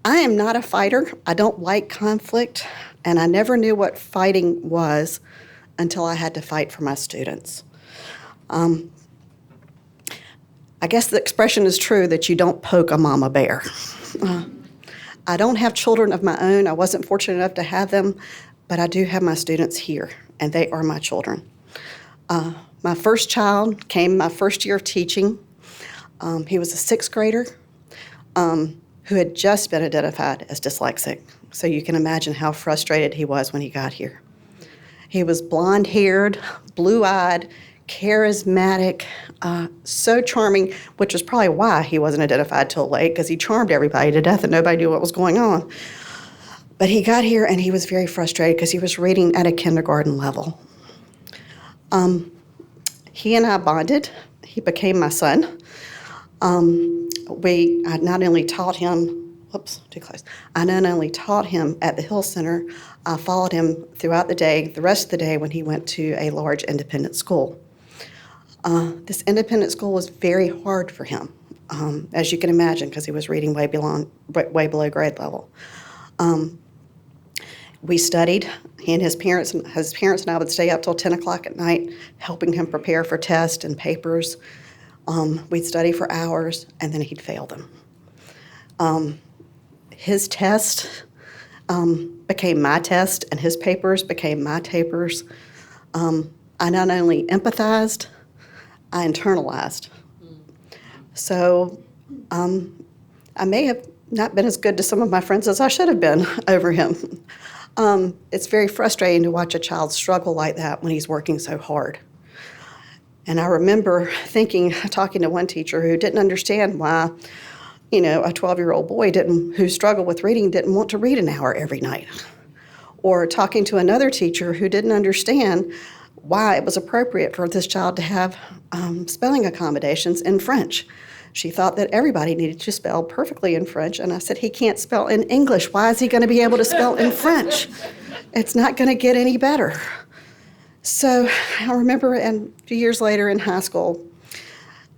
I am not a fighter. I don't like conflict, and I never knew what fighting was until I had to fight for my students. I guess the expression is true that you don't poke a mama bear. I don't have children of my own. I wasn't fortunate enough to have them, but I do have my students here, and they are my children. My first child came my first year of teaching. He was a sixth grader who had just been identified as dyslexic. So you can imagine how frustrated he was when he got here. He was blonde-haired, blue-eyed, charismatic, so charming, which is probably why he wasn't identified till late, because he charmed everybody to death and nobody knew what was going on. But he got here and he was very frustrated because he was reading at a kindergarten level. He and I bonded. He became my son. I not only taught him, I not only taught him at the Hill Center, I followed him throughout the day, the rest of the day when he went to a large independent school. This independent school was very hard for him, as you can imagine, because he was reading way below grade level. We studied. He and his parents and I would stay up till 10 o'clock at night, helping him prepare for tests and papers. We'd study for hours, and then he'd fail them. His test became my test, and his papers became my papers. I not only empathized, I internalized. So I may have not been as good to some of my friends as I should have been over him. It's very frustrating to watch a child struggle like that when he's working so hard. And I remember talking to one teacher who didn't understand why, a 12-year-old boy who struggled with reading didn't want to read an hour every night. Or talking to another teacher who didn't understand why it was appropriate for this child to have spelling accommodations in French. She thought that everybody needed to spell perfectly in French, and I said, he can't spell in English. Why is he going to be able to spell in French? It's not going to get any better. So I remember a few years later in high school,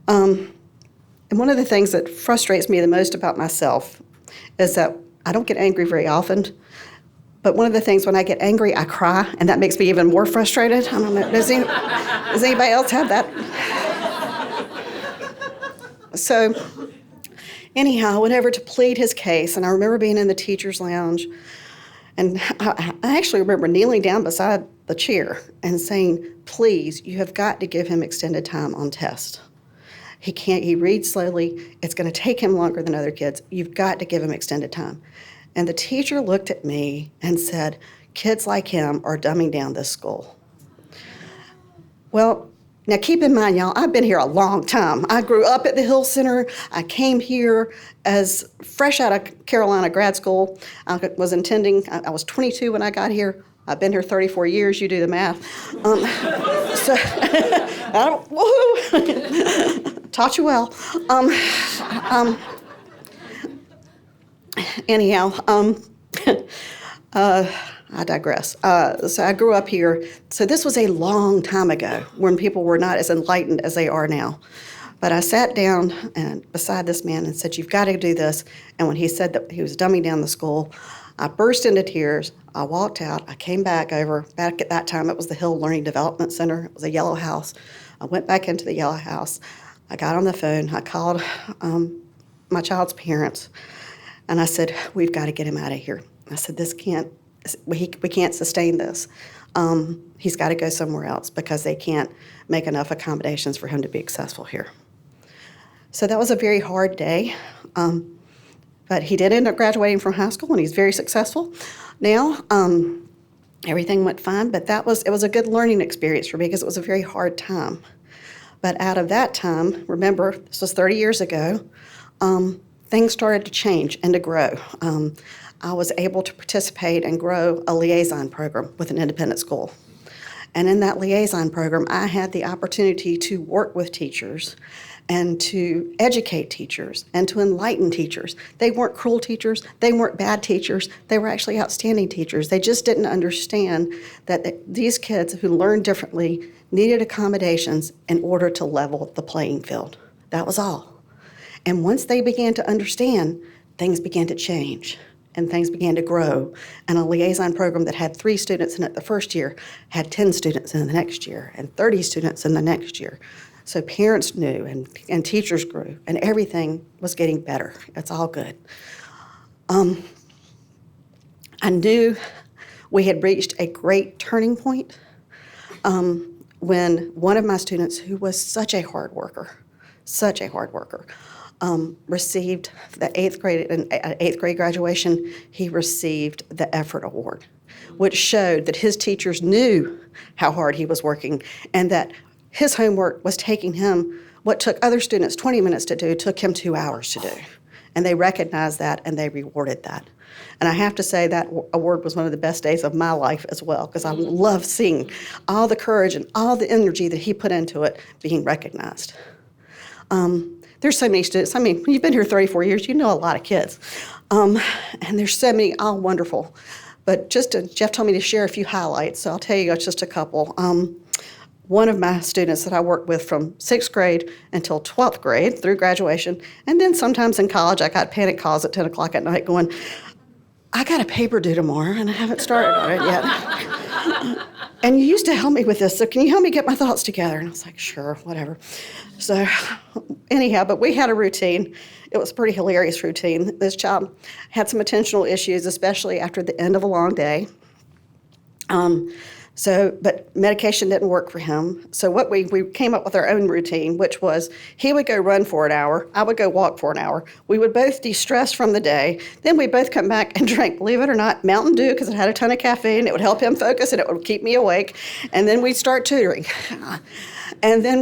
and one of the things that frustrates me the most about myself is that I don't get angry very often, but one of the things when I get angry, I cry, and that makes me even more frustrated. I don't know, does anybody else have that? So anyhow, I went over to plead his case, and I remember being in the teacher's lounge, and I actually remember kneeling down beside the chair and saying, please, you have got to give him extended time on test. He reads slowly. It's going to take him longer than other kids. You've got to give him extended time. And the teacher looked at me and said, kids like him are dumbing down this school. Well, now keep in mind, y'all, I've been here a long time. I grew up at the Hill Center. I came here as fresh out of Carolina grad school. I was 22 when I got here. I've been here 34 years, you do the math. Woohoo! Taught you well. Anyhow, I digress. So I grew up here. So this was a long time ago when people were not as enlightened as they are now. But I sat down beside this man and said, you've got to do this. And when he said that he was dumbing down the school, I burst into tears. I walked out. I came back at that time, it was the Hill Learning Development Center. It was a yellow house. I went back into the yellow house. I got on the phone. I called my child's parents. And I said, we've got to get him out of here. I said, we can't sustain this. He's got to go somewhere else because they can't make enough accommodations for him to be successful here. So that was a very hard day. But he did end up graduating from high school, and he's very successful now. Everything went fine, but it was a good learning experience for me because it was a very hard time. But out of that time, remember, this was 30 years ago, things started to change and to grow. I was able to participate and grow a liaison program with an independent school. And in that liaison program, I had the opportunity to work with teachers and to educate teachers and to enlighten teachers. They weren't cruel teachers. They weren't bad teachers. They were actually outstanding teachers. They just didn't understand that these kids who learned differently needed accommodations in order to level the playing field. That was all. And once they began to understand, things began to change and things began to grow. And a liaison program that had 3 students in it the first year had 10 students in the next year and 30 students in the next year. So parents knew and teachers grew and everything was getting better. It's all good. I knew we had reached a great turning point when one of my students, who was such a hard worker, received the 8th grade, in 8th grade graduation, he received the Effort Award, which showed that his teachers knew how hard he was working and that his homework was taking him, what took other students 20 minutes to do, took him 2 hours to do. And they recognized that and they rewarded that. And I have to say that award was one of the best days of my life as well, because I love seeing all the courage and all the energy that he put into it being recognized. There's so many students. I mean, you've been here 34 years, you know a lot of kids. And there's so many, all wonderful. But Jeff told me to share a few highlights, so I'll tell you just a couple. One of my students that I worked with from 6th grade until 12th grade through graduation, and then sometimes in college I got panic calls at 10 o'clock at night going, I got a paper due tomorrow and I haven't started on it yet. And you used to help me with this, so can you help me get my thoughts together? And I was like, sure, whatever. So anyhow, but we had a routine. It was a pretty hilarious routine. This child had some attentional issues, especially after the end of a long day. But medication didn't work for him. So what we came up with our own routine, which was he would go run for an hour, I would go walk for an hour. We would both de-stress from the day. Then we'd both come back and drink, believe it or not, Mountain Dew, because it had a ton of caffeine. It would help him focus and it would keep me awake. And then we'd start tutoring. And then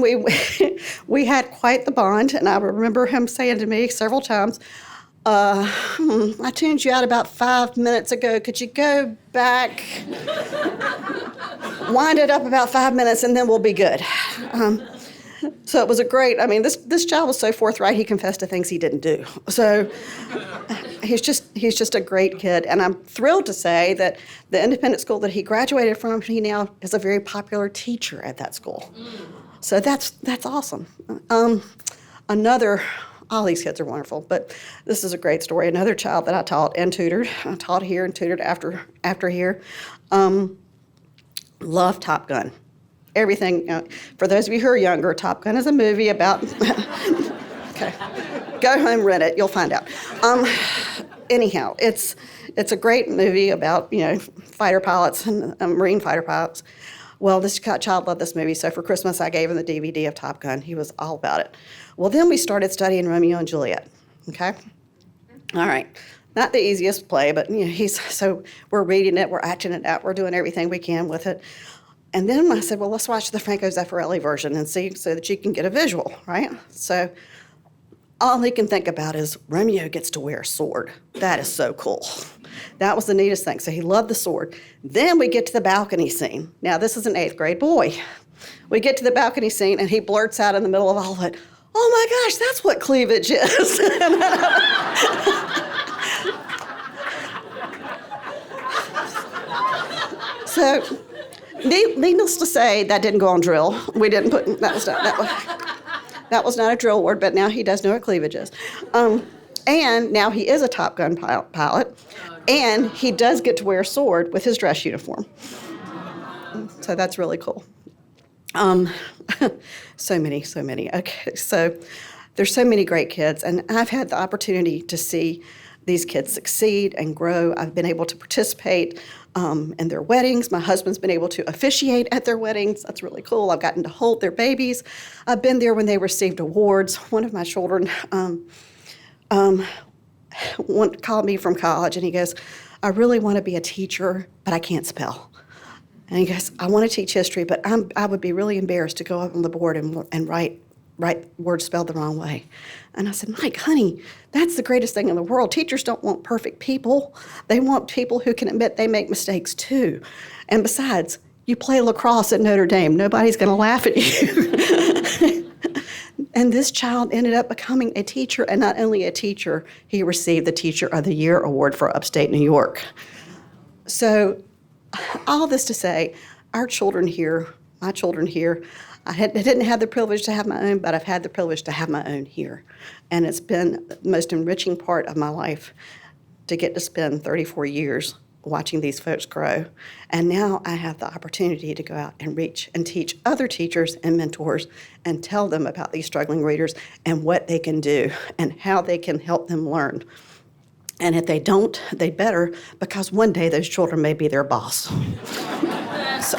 we had quite the bond. And I remember him saying to me several times, I tuned you out about 5 minutes ago. Could you go back, wind it up about 5 minutes, and then we'll be good. So it was this child was so forthright, he confessed to things he didn't do. So he's just a great kid. And I'm thrilled to say that the independent school that he graduated from, he now is a very popular teacher at that school. So that's awesome. All these kids are wonderful, but this is a great story. Another child that I taught and tutored. I taught here and tutored after here. Loved Top Gun. Everything, for those of you who are younger, Top Gun is a movie about, okay, go home, rent it, you'll find out. Anyhow, it's a great movie about, fighter pilots and Marine fighter pilots. Well, this child loved this movie, so for Christmas I gave him the DVD of Top Gun. He was all about it. Well, then we started studying Romeo and Juliet, okay? All right, not the easiest play, but so we're reading it, we're acting it out, we're doing everything we can with it. And then I said, well, let's watch the Franco Zeffirelli version and see so that you can get a visual, right? So all he can think about is Romeo gets to wear a sword. That is so cool. That was the neatest thing. So he loved the sword. Then we get to the balcony scene. Now, this is an 8th grade boy. We get to the balcony scene, and he blurts out in the middle of all of it, oh my gosh, that's what cleavage is. So, needless to say, that didn't go on drill. We didn't put, that was not a drill word, but now he does know what cleavage is. And now he is a Top Gun pilot, and he does get to wear a sword with his dress uniform. So that's really cool. So many. Okay, so there's so many great kids, and I've had the opportunity to see these kids succeed and grow. I've been able to participate in their weddings. My husband's been able to officiate at their weddings. That's really cool. I've gotten to hold their babies. I've been there when they received awards. One of my children called me from college, and he goes, I really want to be a teacher, but I can't spell. And he goes, I want to teach history, but I would be really embarrassed to go up on the board and write words spelled the wrong way. And I said, Mike, honey, that's the greatest thing in the world. Teachers don't want perfect people. They want people who can admit they make mistakes too. And besides, you play lacrosse at Notre Dame. Nobody's going to laugh at you. And this child ended up becoming a teacher, and not only a teacher, he received the Teacher of the Year award for upstate New York. So all this to say, our children here, my children here, I didn't have the privilege to have my own, but I've had the privilege to have my own here. And it's been the most enriching part of my life to get to spend 34 years watching these folks grow. And now I have the opportunity to go out and reach and teach other teachers and mentors and tell them about these struggling readers and what they can do and how they can help them learn. And if they don't, they better, because one day those children may be their boss. So.